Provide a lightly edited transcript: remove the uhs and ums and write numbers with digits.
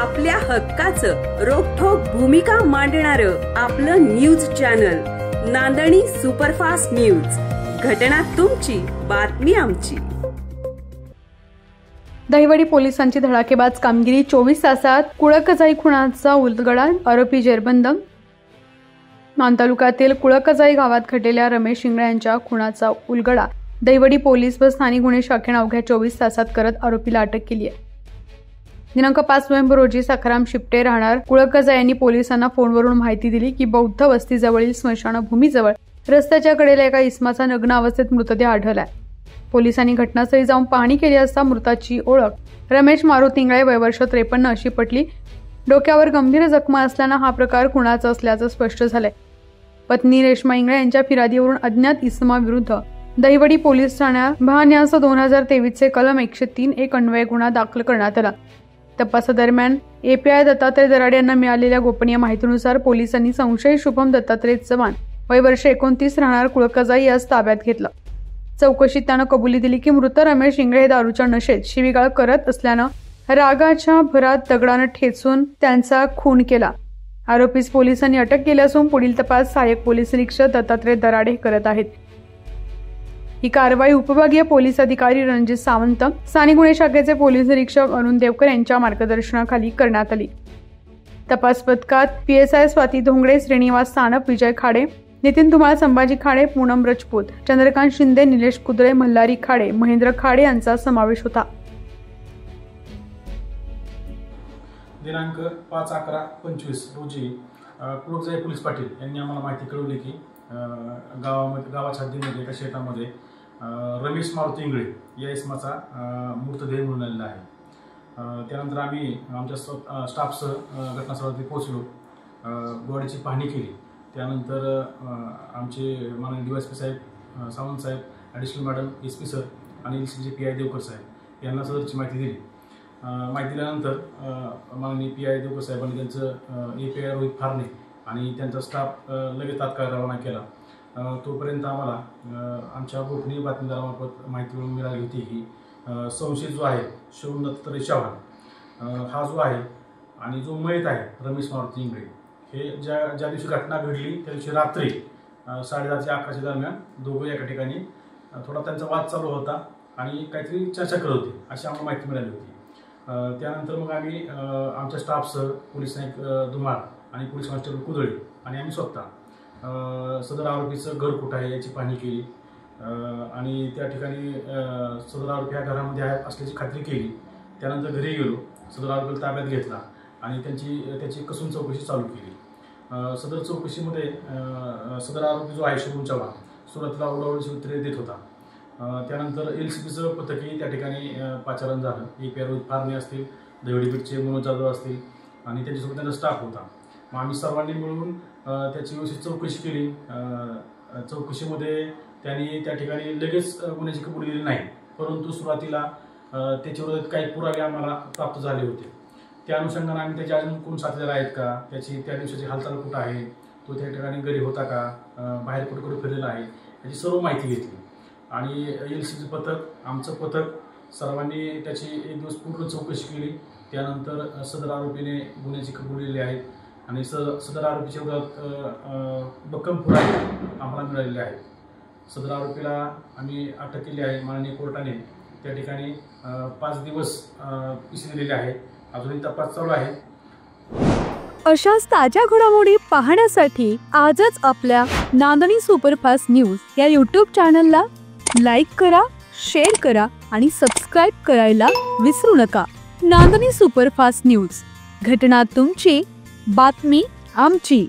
आपल्या हक्काचं रोखठोक भूमिका मांडणारं आपलं न्यूज चॅनल नांदणी सुपरफास्ट न्यूज। घटना तुमची, बातमी आमची। दहिवडी पोलिसांची धडाकेबाज कामगिरी। 24 तासात कुळकजाई खुनाचा उलगडा, आरोपी जेरबंद। मान तालुक्यातील कुळकजाई गावात घडलेल्या रमेश इंगळे यांच्या खुनाचा उलगडा दहिवडी पोलीस व स्थानिक गुन्हे शाखेने अवघ्या 24 तासात करत आरोपीला अटक केली आहे। दिनांक 5 नोव्हेंबर रोजी सखाराम शिपटे राहणार कुळकजाई यांनी पोलिसांना फोनवरून माहिती दिली की बौद्ध वस्तीजवळील स्मशानभूमीजवळ रस्त्याच्या कडेला एका इसमाचा नग्न अवस्थेत मृतदेह आढळलाय। पोलिसांनी घटनास्थळी जाऊन पाहणी केली असता मृताची ओळख रमेश मारुती इंगळे वय वर्ष 53 अशी पटली। डोक्यावर गंभीर जखमा असल्याने हा प्रकार खुनाचा असल्याचं स्पष्ट झालंय। पत्नी रेश्मा इंगळे यांच्या फिर्यादीवरून अज्ञात इसमाविरुद्ध दहिवडी पोलीस ठाण्यात 92/2023 चे कलम 103(1) अन्वये गुन्हा दाखल करण्यात आला। तपासादरम्यान एपीआय दत्तात्रय दराडे यांना मिळालेल्या गोपनीय माहितीनुसार पोलिसांनी संशयित शुभम दत्तात्रय चव्हाण वय वर्ष 29 राहणार कुळकजाई यास ताब्यात घेतलं। चौकशीत त्यानं कबुली दिली की मृत रमेश इंगळे हे दारूच्या नशेत शिवीगाळ करत असल्यानं रागाच्या भरात दगडानं ठेचून त्यांचा खून केला। आरोपीस पोलिसांनी अटक केली असून पुढील तपास सहाय्यक पोलीस निरीक्षक दत्तात्रय दराडे करत आहेत। ही कारवाई उपविभागीय पोलीस अधिकारी रणजित सावंत, स्थानिक गुन्हे शाखेचे पोलीस निरीक्षक अरुण देवकर यांच्या मार्गदर्शनाखाली करण्यात आली। तपास पथकात पीएसआय स्वाती धोंगडे, श्रीनिवास सानप, विजय खाडे, नितीन धुमाळ, संभाजी खाडे, पूनम राजपूत, चंद्रकांत शिंदे, निलेश कुद्रे, मल्हारी खाडे, महेंद्र खाडे यांचा समावेश होता। दिनांक 5/11/25 रोजी कुळकजाई पोलीस पाटील यांनी आम्हाला माहिती कळवली की गावाच्या हद्दीमध्ये एका शेतामध्ये रमेश मारुती इंगळे या इसमाचा मृतदेह मिळून आलेला आहे। त्यानंतर आम्ही आमच्या स्टाफसह घटनास्थळावरती पोहोचलो, बॉडीची पाहणी केली। त्यानंतर आमचे माननीय डीवायएसपी साहेब, सावंत साहेब, ॲडिशनल मॅडम, एसपी सर आणि एलसीबीचे पीआय देवकर साहेब यांना सदरची माहिती दिली। माहिती दिल्यानंतर माननीय पीआय देवकर साहेबांनी त्यांचं एपीआय रोहित फारणे आणि त्यांचा स्टाफ लगेच तात्काळ रवाना केला। तोपर्यंत आम्हाला आमच्या गोपनीय बातमीदारामार्फत माहिती मिळाली होती की संशयित जो आहे शिवम दत्तात्रय चव्हाण हा जो आहे आणि जो मयत आहे रमेश मारुती इंगळे हे ज्या दिवशी घटना घडली त्या दिवशी रात्री 10:30 ते 11 दरम्यान दोघं एका ठिकाणी थोडा त्यांचा वाद चालू होता आणि काहीतरी चर्चा करत होते अशी आम्हाला माहिती मिळाली होती। त्यानंतर मग आम्ही आमच्या स्टाफसह पोलीस नाईक धुमाळ आणि पोलीस कॉन्स्टेबल कुदळे आणि आम्ही स्वतः सदर आरोपीचं घर कुठं आहे याची पाहणी केली आणि त्या ठिकाणी सदर आरोपी ह्या घरामध्ये असल्याची खात्री केली। त्यानंतर घरी गेलो, सदर आरोपीला ताब्यात घेतला आणि त्याची कसून चौकशी चालू केली। सदर चौकशीमध्ये सदर आरोपी जो आहे शिवम चव्हाण सुरुवातीला ओढाओढीची उत्तरे देत होता। त्यानंतर एलसीबीचं पथकही त्या ठिकाणी पाचारण झालं। एपीआय रोहित फारणे असतील, दहिवडी बीटचे मनोज जाधव असतील आणि त्यांच्यासोबत त्यांचा स्टाफ होता। मग आम्ही सर्वांनी मिळून त्याची व्यवस्थित चौकशी केली। चौकशीमध्ये त्यांनी त्या ठिकाणी लगेच गुन्ह्याची कबुली दिली नाही, परंतु सुरुवातीला त्याच्याविरोधात काही पुरावे आम्हाला प्राप्त झाले होते। त्या अनुषंगाने आम्ही त्याचे अजून कोण साथीदार आहेत का, त्या दिवसाची हालचाल कुठं आहे, तो त्या ठिकाणी घरी होता का, बाहेर कुठे कुठे फिरलेला आहे याची सर्व माहिती घेतली आणि एलसीबी पथक, आमचं पथक सर्वांनी त्याची एक दिवस पूर्ण चौकशी केली। त्यानंतर सदर आरोपीने गुन्ह्याची कबुली दिली आहे आणि सदर आरोपीच्या विरोधात भक्कम पुरावे आम्हाला मिळालेले आहेत। सदर आरोपीला आम्ही अटक केली आहे। माननीय कोर्टाने त्या ठिकाणी 5 दिवस पीसी दिलेले आहे। अजूनही तपास चालू आहे। अशाच ताज्या घडामोडी पाहण्यासाठी आजच आपल्या नांदणी सुपरफास्ट न्यूज या यूट्यूब चॅनलला लाईक करा, शेअर करा आणि सबस्क्राईब करायला विसरू नका। नांदणी सुपरफास्ट न्यूज, घटना तुमची, बातमी आमची।